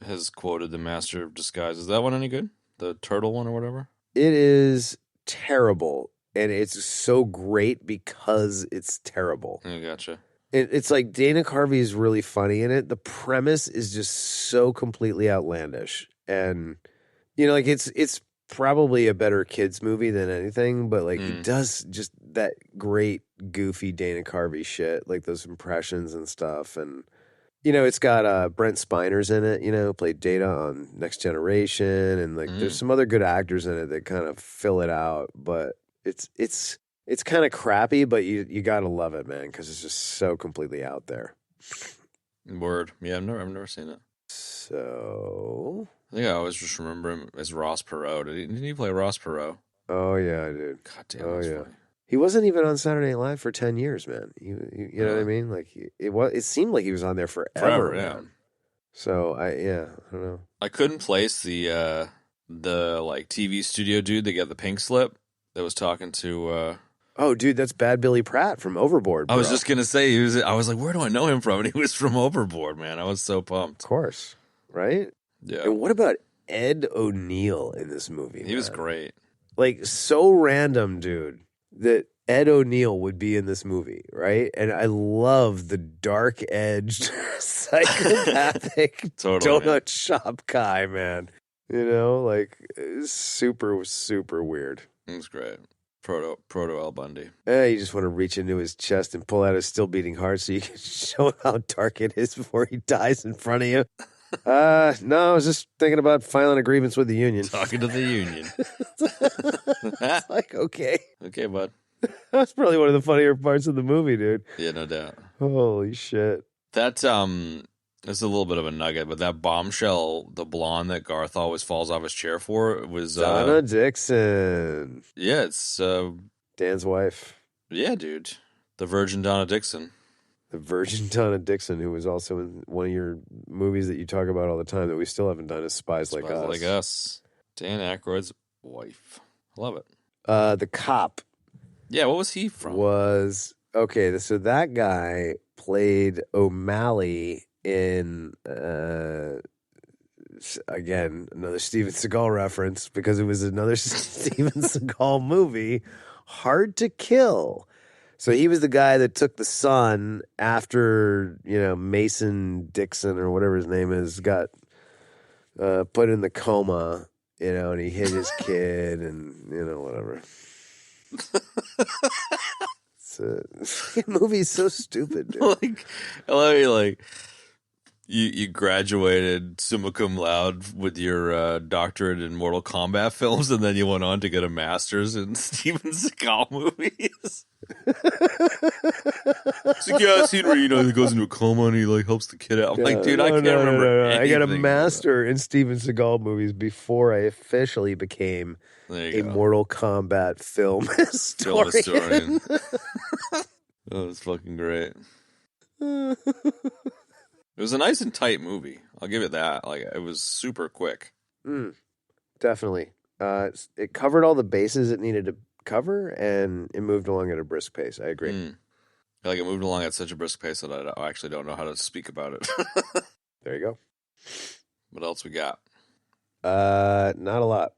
has quoted The Master of Disguise. Is that one any good? The turtle one or whatever? It is terrible, and it's so great because it's terrible. I gotcha. It's like Dana Carvey is really funny in it. The premise is just so completely outlandish, and like it's probably a better kids movie than anything. But like he does just that great goofy Dana Carvey shit, like those impressions and stuff, and It's got Brent Spiner's in it, played Data on Next Generation, and like there's some other good actors in it that kind of fill it out, but it's kind of crappy, but you got to love it, man, because it's just so completely out there. Word. Yeah, I've never seen it. So I think I always just remember him as Ross Perot. Didn't he play Ross Perot? Oh yeah, dude. God damn, that's funny. He wasn't even on Saturday Night Live for 10 years, man. You know what I mean? Like it seemed like he was on there forever, yeah. man. So I don't know. I couldn't place the like TV studio dude that got the pink slip that was talking to. Oh, dude, that's Bad Billy Pratt from Overboard. Bro. I was just gonna say I was like, where do I know him from? And he was from Overboard, man. I was so pumped. Of course, right? Yeah. And what about Ed O'Neill in this movie? He was great. Like so random, dude. That Ed O'Neill would be in this movie, right? And I love the dark-edged, psychopathic donut shop guy, man. Like super, super weird. It was great. Proto Al Bundy. You just want to reach into his chest and pull out his still beating heart so you can show him how dark it is before he dies in front of you. No, I was just thinking about filing a grievance with the union. Talking to the union. It's like, okay. Okay, bud. That's probably one of the funnier parts of the movie, dude. Yeah, no doubt. Holy shit. That, it's a little bit of a nugget, but that bombshell, the blonde that Garth always falls off his chair for, was... Donna Dixon. Yeah, it's... Dan's wife. Yeah, dude. The Virgin Donna Dixon. The Virgin Donna Dixon, who was also in one of your movies that you talk about all the time that we still haven't done, is Spies Like Us. Like Us. Dan Aykroyd's wife. Love it. The cop. Yeah, what was he from? Okay, so that guy played O'Malley in, again, another Steven Seagal reference, because it was another Steven Seagal movie, Hard to Kill. So he was the guy that took the son after, Mason Dixon or whatever his name is, got put in the coma, and he hit his kid and, whatever. The movie's so stupid, dude. I love you, you graduated summa cum laude with your doctorate in Mortal Kombat films, and then you went on to get a master's in Steven Seagal movies. It's like, yeah, I've seen where, he goes into a coma and he, helps the kid out. I'm like, dude, I can't remember anything. I got a master in Steven Seagal movies before I officially became a Mortal Kombat film historian. Oh, it's fucking great. It was a nice and tight movie. I'll give it that. It was super quick. Definitely. It covered all the bases it needed to cover, and it moved along at a brisk pace. I agree. It moved along at such a brisk pace that I actually don't know how to speak about it. There you go. What else we got? Not a lot.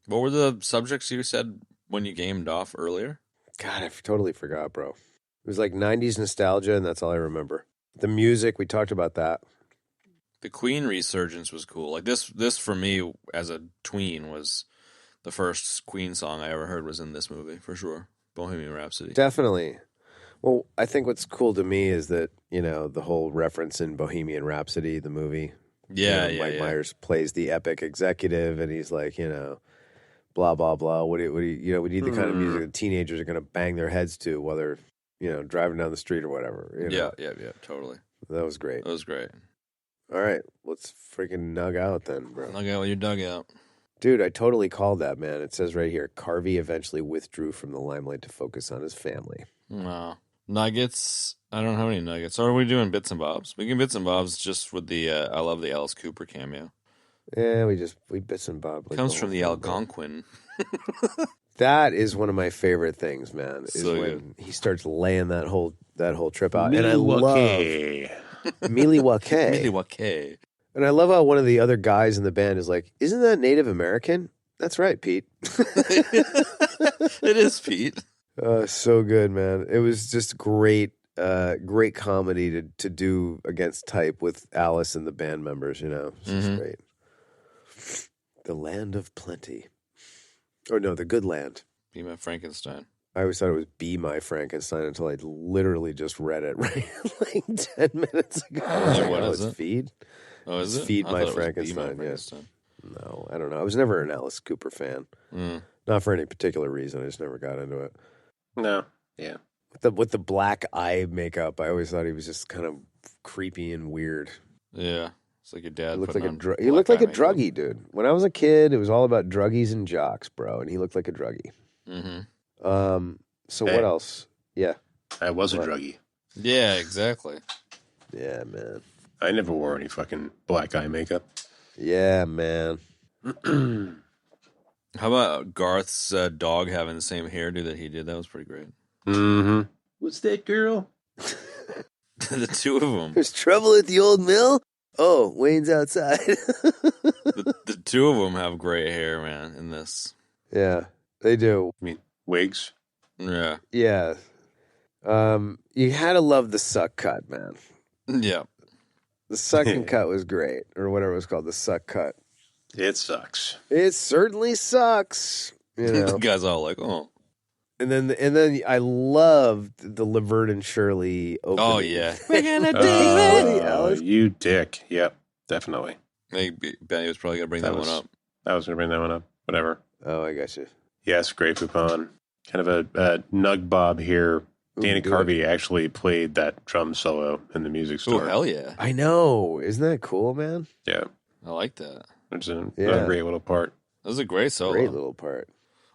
What were the subjects you said when you gamed off earlier? God, I totally forgot, bro. It was like 90s nostalgia, and that's all I remember. The music, we talked about that. The Queen resurgence was cool. This for me as a tween was the first Queen song I ever heard was in this movie for sure. Bohemian Rhapsody. Definitely. Well, I think what's cool to me is that the whole reference in Bohemian Rhapsody, the movie. Mike Myers plays the epic executive, and he's like, blah blah blah. What do you we need the kind of music that teenagers are going to bang their heads to while they're driving down the street or whatever. Yeah, totally. That was great. That was great. All right, let's freaking nug out then, bro. Nug out with your dugout. Dude, I totally called that, man. It says right here, Carvey eventually withdrew from the limelight to focus on his family. No. Nuggets. I don't have any nuggets. Or are we doing bits and bobs? We can bits and bobs just with the I love the Alice Cooper cameo. Yeah, we bits and bobs. Comes from the Algonquin. That is one of my favorite things, man. Is so when he starts laying that whole trip out. And I love Miliwake. And I love how one of the other guys in the band is like, "Isn't that Native American?" That's right, Pete. It is Pete. So good, man. It was just great comedy to do against type with Alice and the band members, It's just great. The Land of Plenty. Or no, The Good Land. Be my Frankenstein. I always thought it was Be My Frankenstein until I literally just read it right like 10 minutes ago. I was like, What oh, is it's it? Feed? Oh, is It's it? Feed I My thought it was Be Frankenstein, Frankenstein. No, I don't know. I was never an Alice Cooper fan. Not for any particular reason. I just never got into it. No. Yeah. With the black eye makeup, I always thought he was just kind of creepy and weird. Yeah. It's like your dad. He looked like putting on he looked black like a eye makeup. druggie, dude. When I was a kid, it was all about druggies and jocks, bro, and he looked like a druggie. Mm-hmm. So Hey. what else? Yeah. I was a What? druggie. Yeah, exactly. Yeah, man. I never wore any fucking black eye makeup. Yeah, man. How about Garth's dog having the same hairdo that he did? That was pretty great. Mm-hmm. What's that girl? The two of them. There's trouble at the old mill? Oh, Wayne's outside. The two of them have gray hair, man, in this. Yeah, they do. I mean, wigs. Yeah. Yeah. You had to love the suck cut, man. Yeah. The sucking cut was great, or whatever it was called, the suck cut. It sucks. It certainly sucks, you The know. guy's all like, oh. And then I loved the Laverne and Shirley opening. Oh, yeah. We're gonna do it. it. Alice. You dick. Yep, definitely. Maybe Benny was probably going to bring that one up. I was going to bring that one up. Whatever. Oh, I got you. Yes, Grey Poupon. Kind of a nug bob here. Danny do Carvey actually played that drum solo in the music Oh, store. hell yeah. I know. Isn't that cool, man? Yeah, I like that. it's a Yeah. great little part. That was a great solo. Great little part.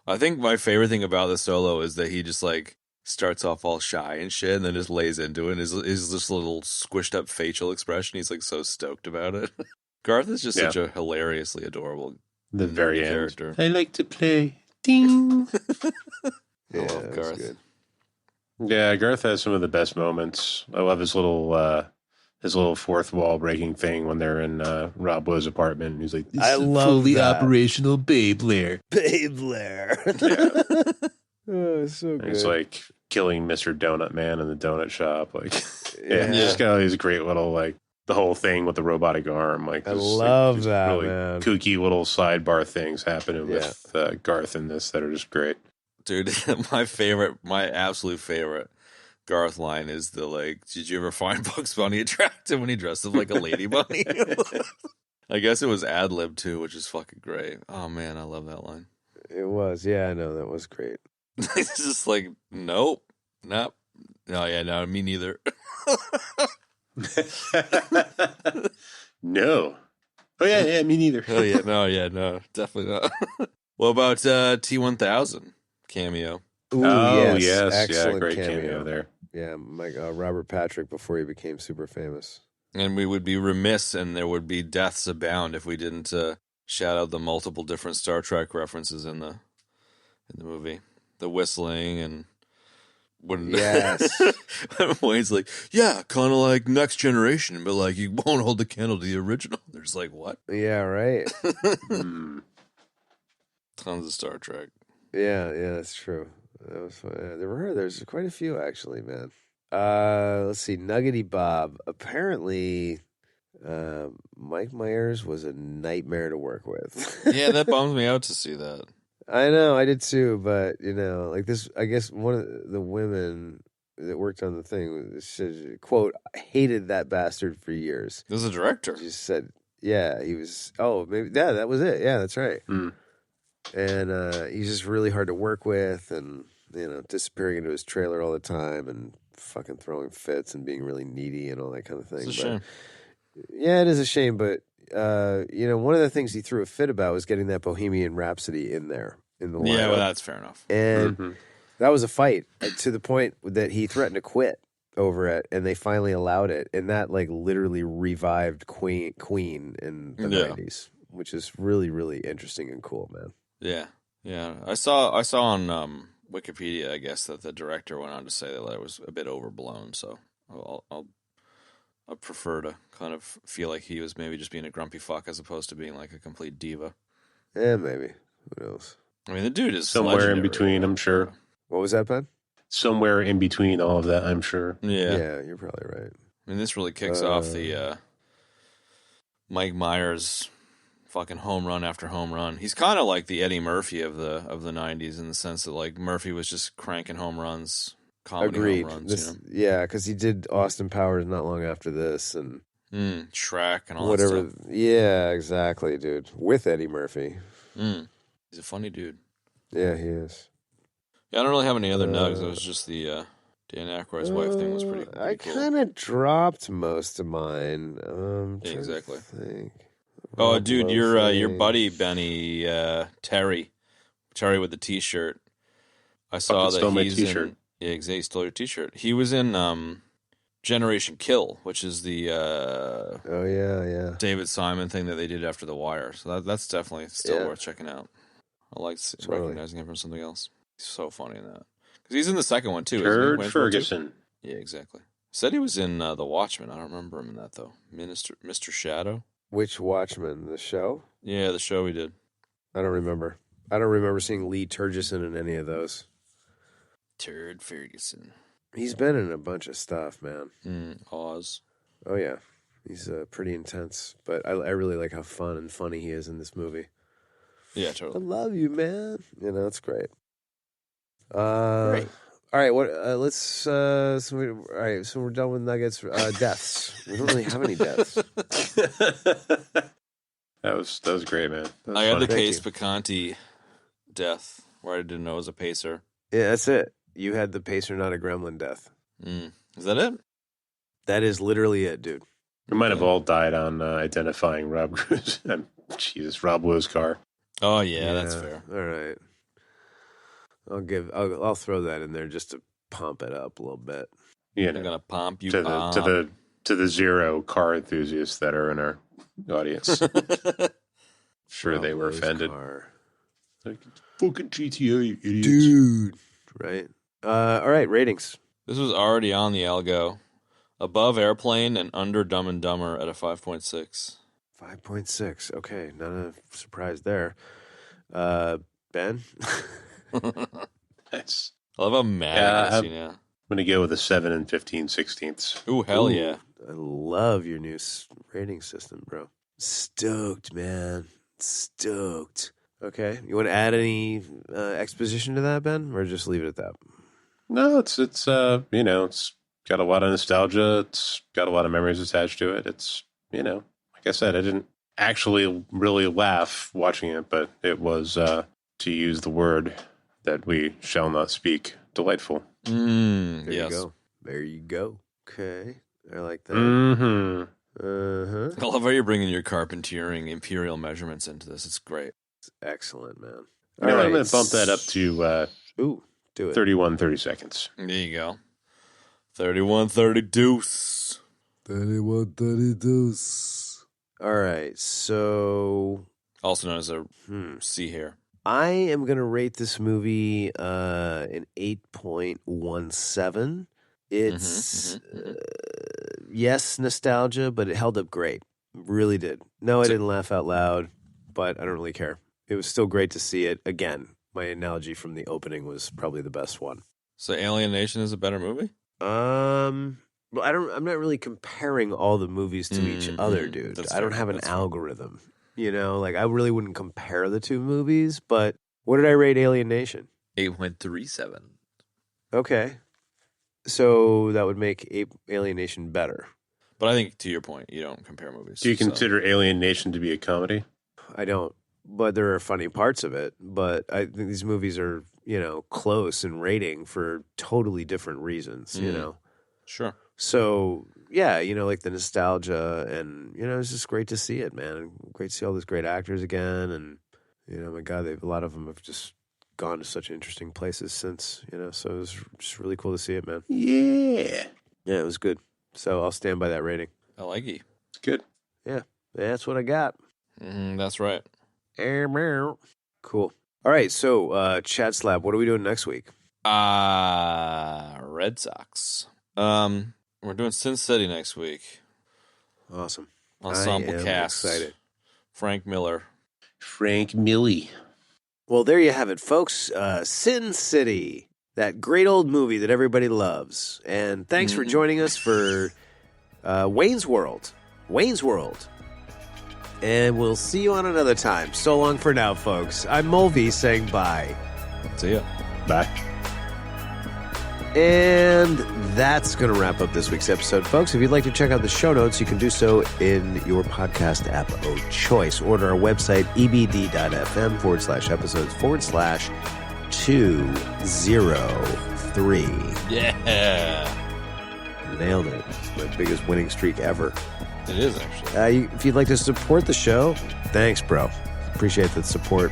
I think my favorite thing about the solo is that he just like starts off all shy and shit and then just lays into it. And his this little squished up facial expression. He's like so stoked about it. Garth is just such a hilariously adorable The very end. character. I like to play. Ding. Yeah, love that's Garth. good. Yeah, Garth has some of the best moments. I love his little fourth wall breaking thing when they're in Rob Lowe's apartment. And he's like, I love that. operational Babe Lair. Babe Lair. Oh, it's so And good. he's like killing Mr. Donut Man in the donut shop. Like, Yeah. he's just got all these great little, like, the whole thing with the robotic arm. Like, I just, love just that, really man. kooky little sidebar things happening with Garth in this that are just great. Dude, my absolute favorite Garth line is the like, did you ever find Bugs Bunny attractive when he dressed up like a lady bunny? I guess it was ad-lib too, which is fucking great. Oh man, I love that line. It was. Yeah, I know. That was great. It's just like, nope. No, yeah, no, me neither. No. Oh, yeah, me neither. Oh yeah, no, definitely not. What about T-1000 cameo? Ooh, Oh, yes. yes. Excellent Yeah, great cameo there. Yeah, Robert Patrick before he became super famous. And we would be remiss, and there would be deaths abound if we didn't shout out the multiple different Star Trek references in the movie, the whistling and when Yes. Wayne's like, yeah, kind of like Next Generation, but like you won't hold the candle to the original. There's like what? Yeah, right. Tons of Star Trek. Yeah, that's true. That was fun. Yeah, there's quite a few actually, man. Let's see, Nuggety Bob. Apparently, Mike Myers was a nightmare to work with. Yeah, that bums me out to see that. I know, I did too, but like this, I guess one of the women that worked on the thing said, quote, hated that bastard for years. There's a director. She said, yeah, he was, maybe, yeah, that was it. Yeah, that's right. Mm. And he's just really hard to work with and, disappearing into his trailer all the time and fucking throwing fits and being really needy and all that kind of thing. It's a shame. Yeah, it is a shame, but one of the things he threw a fit about was getting that Bohemian Rhapsody in there in the lineup. Yeah, well, that's fair enough. And that was a fight to the point that he threatened to quit over it, and they finally allowed it, and that like literally revived Queen in the 90s, which is really, really interesting and cool, man. Yeah. I saw on Wikipedia, I guess, that the director went on to say that it was a bit overblown. So I prefer to kind of feel like he was maybe just being a grumpy fuck as opposed to being like a complete diva. Yeah, maybe. Who knows? I mean, the dude is somewhere in legendary. between, I'm sure. What was that, Ben? Somewhere in between all of that, I'm sure. Yeah, you're probably right. I mean, this really kicks off the Mike Myers fucking home run after home run. He's kind of like the Eddie Murphy of the 90s in the sense that like Murphy was just cranking home runs, comedy Agreed. home runs. This, yeah, because he did Austin Powers not long after this, and Shrek and all whatever. that stuff. Yeah, exactly, dude. With Eddie Murphy. He's a funny dude. Yeah, he is. Yeah, I don't really have any other nugs. It was just the Dan Aykroyd's wife thing was pretty I cool. kind of dropped most of mine. Yeah, exactly. Think. Oh, Rob dude, Lowe your thing. buddy Benny Terry with the T-shirt. I saw Fucking that stole my he's T-shirt. in. Yeah, exactly. He stole your T-shirt. He was in Generation Kill, which is the Oh yeah. David Simon thing that they did after The Wire. So that's definitely still Yeah. worth checking out. I like Totally. recognizing him from something else. He's so funny in that. Because he's in the second one, too. isn't he? Turd Wayne's World 2? Ferguson. Yeah, exactly. Said he was in The Watchmen. I don't remember him in that, though. Mr. Shadow? Which Watchmen? The show? Yeah, the show he did. I don't remember. I don't remember seeing Lee Turgison in any of those. Turd Ferguson. He's been in a bunch of stuff, man. Oz. Oh yeah, he's pretty intense. But I really like how fun and funny he is in this movie. Yeah, I totally. love you, man. You know, it's great. Great. All right, what? Let's. So we're done with nuggets. Deaths. We don't really have any deaths. That was great, man. That was I had the fun. Case Picanti death where I didn't know it was a pacer. Yeah, that's it. You had the pacer, not a gremlin death. Is that it? That is literally it, dude. We might have all died on identifying Rob Rob Lowe's car. Oh, yeah, that's fair. All right. I'll throw that in there just to pump it up a little bit. You I'm know, going to pump you to up. the zero car enthusiasts that are in our audience. Sure, they were Lowe's offended. car. Like, fucking GTA, you idiots. Dude. Right. All right, ratings. This was already on the algo. Above Airplane and under Dumb and Dumber at a 5.6. 5.6. Okay, not a surprise there. Ben? Nice. I love how mad I guess, you know. I'm going to go with a 7 and 15/16. Ooh, hell Ooh, yeah. I love your new rating system, bro. Stoked, man. Stoked. Okay, you want to add any exposition to that, Ben, or just leave it at that? No, it's it's got a lot of nostalgia. It's got a lot of memories attached to it. It's, like I said, I didn't actually really laugh watching it, but it was, to use the word that we shall not speak, delightful. There Yes. you go. There you go. Okay, I like that. Mm-hmm. Uh-huh. I love how you're bringing your carpentering imperial measurements into this. It's great. Excellent, man. I'm going to bump that up to Ooh, do it. 30 seconds. There you go. 31-30 deuce. 31, 32. All right, so Also known as a sea hare. I am going to rate this movie an 8.17. It's, yes, nostalgia, but it held up great. Really did. No, I didn't laugh out loud, but I don't really care. It was still great to see it. Again, my analogy from the opening was probably the best one. So Alien Nation is a better movie? Well, I'm not really comparing all the movies to each other, dude. That's I don't fair. have an That's fair. algorithm. Like I really wouldn't compare the two movies, but what did I rate Alien Nation? 8.37. Okay. So that would make Alien Nation better. But I think, to your point, you don't compare movies. Do you so- consider Alien Nation to be a comedy? I don't, but there are funny parts of it. But I think these movies are, close in rating for totally different reasons, Sure. So, yeah, like the nostalgia and, it's just great to see it, man. Great to see all these great actors again. And, my God, a lot of them have just gone to such interesting places since, so it was just really cool to see it, man. Yeah. Yeah, it was good. So I'll stand by that rating. I like it. It's good. Yeah, that's what I got. That's right. Cool. All right, so Chat Slab, what are we doing next week? Red Sox. We're doing Sin City next week. Awesome. Ensemble I am cast. excited. Frank Miller. Frank Millie. Well, there you have it, folks. Sin City, that great old movie that everybody loves. And thanks for joining us for Wayne's World. Wayne's World. and we'll see you on another time. So long for now, folks. I'm Mulvey saying bye. See ya. Bye. And that's going to wrap up this week's episode, folks. If you'd like to check out the show notes, you can do so in your podcast app of choice or on our website, ebd.fm/episodes/203. Yeah. Nailed it. It's my biggest winning streak ever. It is, actually. If you'd like to support the show, thanks, bro. Appreciate the support.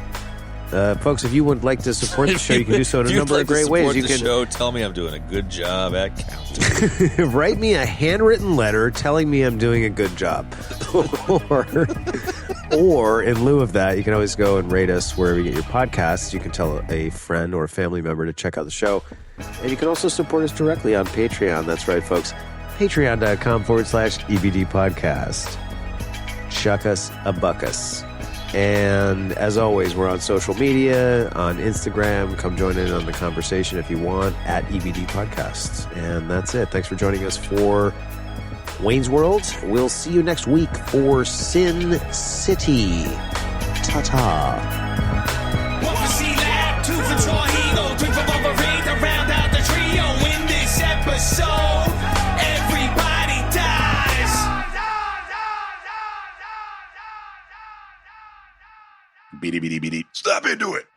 Folks, if you would like to support the show, you can do so in a number of great ways. You can tell me I'm doing a good job at counting. write me a handwritten letter telling me I'm doing a good job. or in lieu of that, you can always go and rate us wherever you get your podcasts. You can tell a friend or a family member to check out the show. And you can also support us directly on Patreon. That's right, folks. Patreon.com/EBD podcast. Chuck us a buckus. And as always, we're on social media, on Instagram. Come join in on the conversation if you want, at EBD Podcasts. And that's it. Thanks for joining us for Wayne's World. We'll see you next week for Sin City. Ta-ta. What we see lab, 2 for Troy Eagle, 3 for Wolverine to round out the trio in this episode. Everybody dies. Beady, beady, beady. Stop into it.